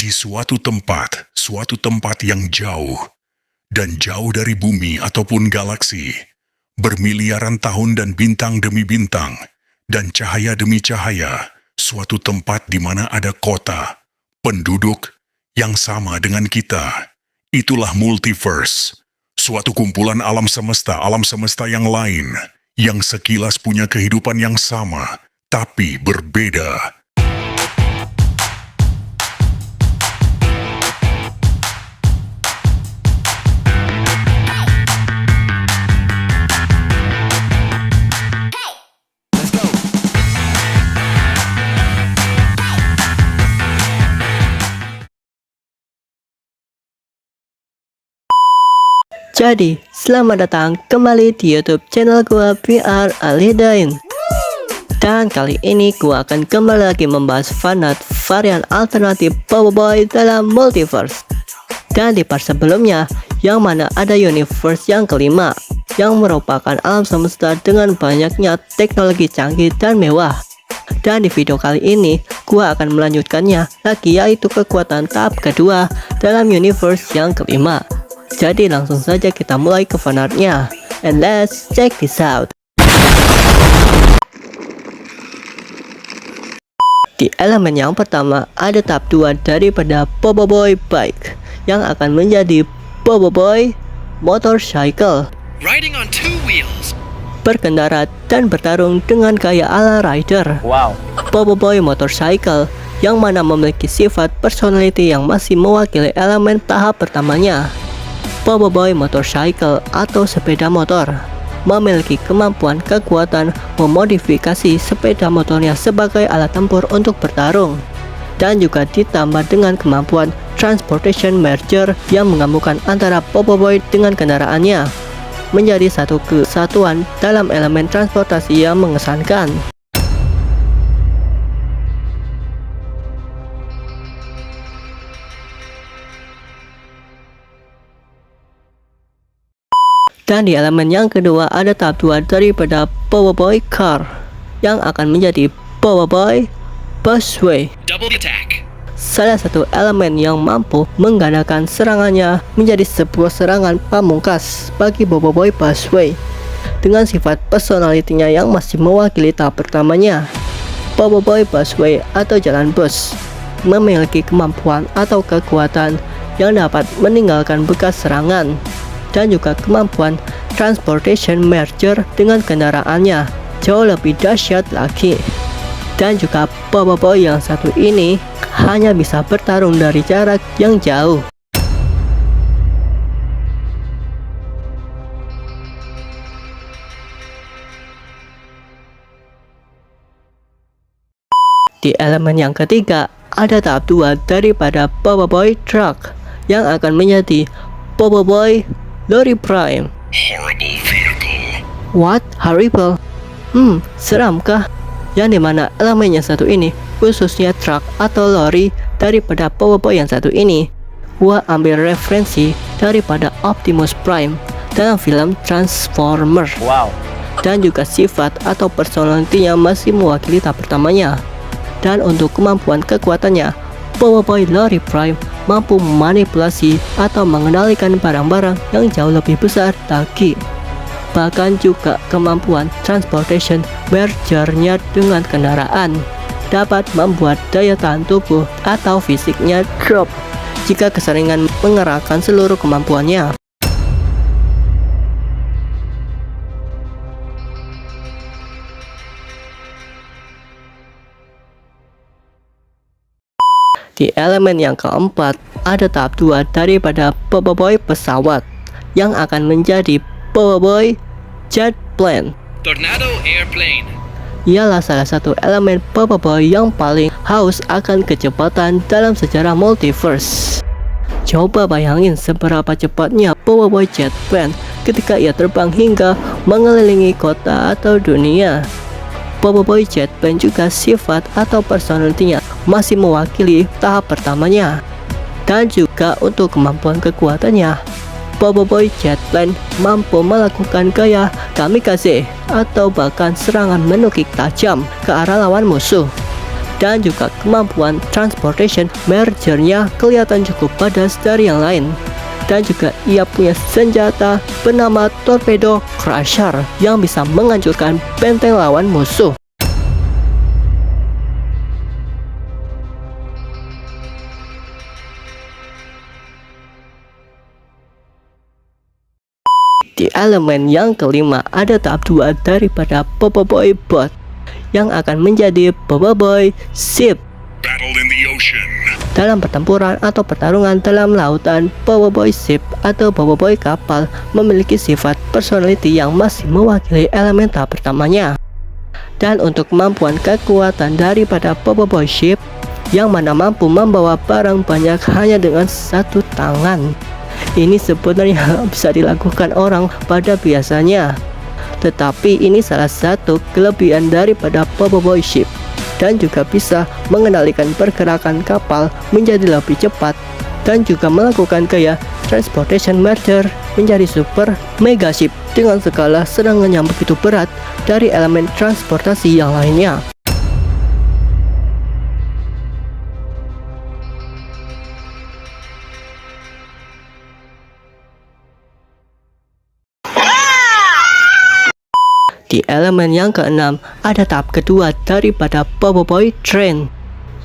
Di suatu tempat yang jauh, dan jauh dari bumi ataupun galaksi, bermiliaran tahun dan bintang demi bintang, dan cahaya demi cahaya, suatu tempat di mana ada kota, penduduk yang sama dengan kita. Itulah multiverse, suatu kumpulan alam semesta yang lain, yang sekilas punya kehidupan yang sama, tapi berbeda. Jadi, selamat datang kembali di YouTube channel gua VR Alidain. Dan kali ini gua akan kembali lagi membahas fanart varian alternatif Boboiboy dalam multiverse. Dan di part sebelumnya, yang mana ada universe yang kelima, yang merupakan alam semesta dengan banyaknya teknologi canggih dan mewah. Dan di video kali ini, gua akan melanjutkannya lagi, yaitu kekuatan tahap kedua dalam universe yang kelima. Jadi langsung saja kita mulai ke fanartnya, and let's check this out. Di elemen yang pertama ada tahap 2 daripada Boboiboy Bike, yang akan menjadi Boboiboy Motorcycle. Riding on two wheels. Berkendara dan bertarung dengan gaya ala rider. Wow. Boboiboy Motorcycle, yang mana memiliki sifat personality yang masih mewakili elemen tahap pertamanya. Boboiboy Motorcycle atau sepeda motor memiliki kemampuan kekuatan memodifikasi sepeda motornya sebagai alat tempur untuk bertarung, dan juga ditambah dengan kemampuan transportation merger yang menggabungkan antara Boboiboy dengan kendaraannya menjadi satu kesatuan dalam elemen transportasi yang mengesankan. Dan di elemen yang kedua ada tahap 2 daripada Boboiboy Car, yang akan menjadi Boboiboy Busway. Double attack. Salah satu elemen yang mampu menggandakan serangannya menjadi sebuah serangan pamungkas bagi Boboiboy Busway, dengan sifat personalitinya yang masih mewakili tahap pertamanya. Boboiboy Busway atau jalan bus memiliki kemampuan atau kekuatan yang dapat meninggalkan bekas serangan, dan juga kemampuan transportation merger dengan kendaraannya jauh lebih dahsyat lagi. Dan juga Boboiboy yang satu ini hanya bisa bertarung dari jarak yang jauh. Di elemen yang ketiga ada tahap 2 daripada Boboiboy Truck, yang akan menjadi Boboiboy Lorry Prime. Horrible vehicle. What? Horrible? Seramkah? Yang dimana elemennya satu ini, khususnya truk atau lori daripada Boboiboy yang satu ini, gua ambil referensi daripada Optimus Prime dalam film Transformer. Wow. Dan juga sifat atau personality-nya masih mewakili tahap pertamanya. Dan untuk kemampuan kekuatannya, Boboiboy Lorry Prime mampu memanipulasi atau mengendalikan barang-barang yang jauh lebih besar lagi. Bahkan juga kemampuan transportation mergernya dengan kendaraan dapat membuat daya tahan tubuh atau fisiknya drop jika keseringan mengerahkan seluruh kemampuannya. Di elemen yang keempat ada tahap 2 daripada Boboiboy pesawat, yang akan menjadi Boboiboy Jet Plane. Tornado airplane. Ialah salah satu elemen Boboiboy yang paling haus akan kecepatan dalam sejarah multiverse. Coba bayangin seberapa cepatnya Boboiboy Jet Plane ketika ia terbang hingga mengelilingi kota atau dunia. Boboiboy Jet Plane juga sifat atau personalitinya masih mewakili tahap pertamanya. Dan juga untuk kemampuan kekuatannya, Boboiboy Jet Plane mampu melakukan gaya kamikaze atau bahkan serangan menukik tajam ke arah lawan musuh. Dan juga kemampuan transportation mergernya kelihatan cukup padas dari yang lain. Dan juga ia punya senjata bernama Torpedo Crusher yang bisa menghancurkan benteng lawan musuh. Di elemen yang kelima ada tahap 2 daripada Popoboy Bot yang akan menjadi Popoboy Ship. Battle in the ocean. Dalam pertempuran atau pertarungan dalam lautan, Popoboy Ship atau Popoboy kapal memiliki sifat personality yang masih mewakili elemen tahap pertamanya. Dan untuk kemampuan kekuatan daripada Popoboy Ship, yang mana mampu membawa barang banyak hanya dengan satu tangan. Ini sebenarnya bisa dilakukan orang pada biasanya. Tetapi ini salah satu kelebihan daripada Popoboy Ship. Dan juga bisa mengendalikan pergerakan kapal menjadi lebih cepat dan juga melakukan gaya transportation merger menjadi super mega ship dengan skala serangan yang begitu berat dari elemen transportasi yang lainnya. Di elemen yang keenam ada tahap kedua daripada Popoboy Train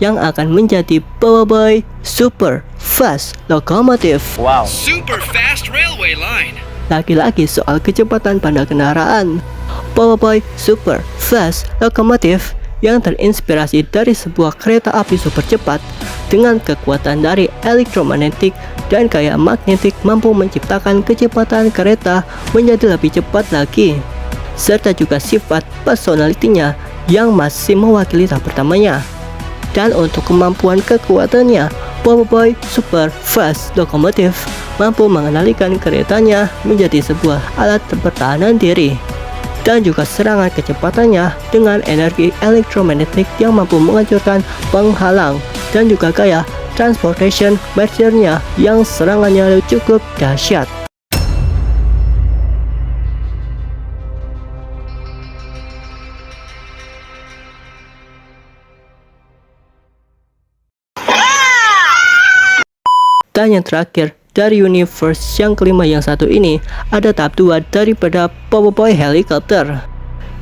yang akan menjadi Popoboy Super Fast Locomotive. Super fast railway line. Lagi-lagi soal kecepatan pada kendaraan. Popoboy Super Fast Locomotive yang terinspirasi dari sebuah kereta api super cepat dengan kekuatan dari elektromagnetik dan gaya magnetik mampu menciptakan kecepatan kereta menjadi lebih cepat lagi. Serta juga sifat personalitinya yang masih mewakili tahap pertamanya. Dan untuk kemampuan kekuatannya, Popoboy Super Fast Locomotive mampu mengendalikan keretanya menjadi sebuah alat pertahanan diri. Dan juga serangan kecepatannya dengan energi elektromagnetik yang mampu menghancurkan penghalang. Dan juga gaya transportation mergernya yang serangannya cukup dahsyat. Dan yang terakhir dari universe yang kelima yang satu ini ada tahap 2 daripada Popoboy Helicopter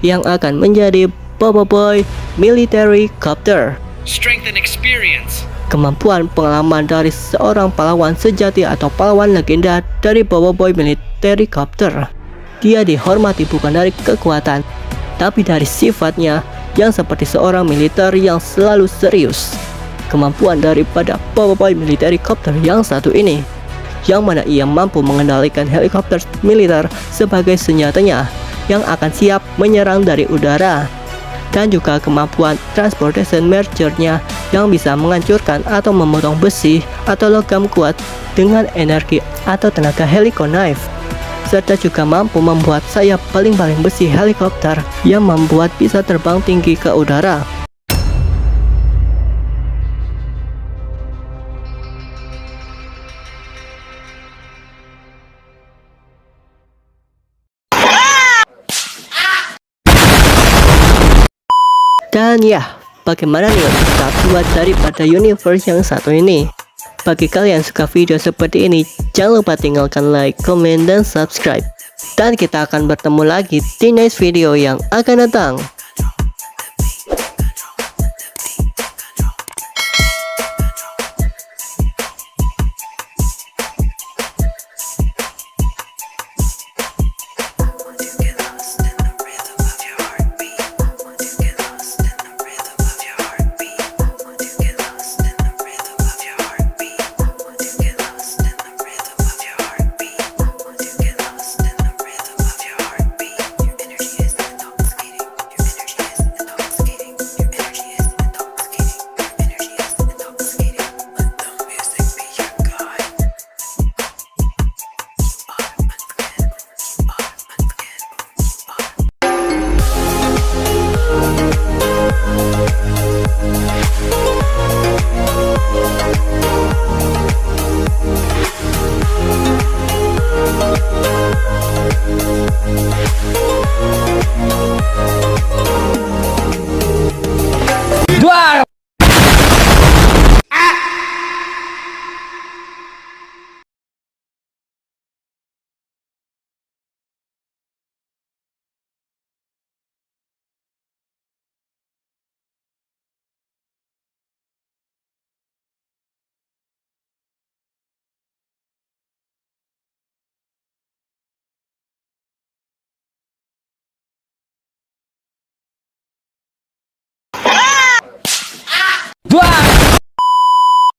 yang akan menjadi Popoboy Military Copter. Strength and experience. Kemampuan pengalaman dari seorang pahlawan sejati atau pahlawan legenda dari Popoboy Military Copter. Dia dihormati bukan dari kekuatan, tapi dari sifatnya yang seperti seorang militer yang selalu serius. Kemampuan daripada Popoboy Military Copter yang satu ini, yang mana ia mampu mengendalikan helikopter militer sebagai senjatanya yang akan siap menyerang dari udara. Dan juga kemampuan transportation mergernya yang bisa menghancurkan atau memotong besi atau logam kuat dengan energi atau tenaga helikonife. Serta juga mampu membuat sayap paling-paling besi helikopter yang membuat bisa terbang tinggi ke udara. Dan ya, bagaimana nih untuk tahap 2 daripada universe yang satu ini? Bagi kalian suka video seperti ini, jangan lupa tinggalkan like, comment, dan subscribe. Dan kita akan bertemu lagi di next video yang akan datang.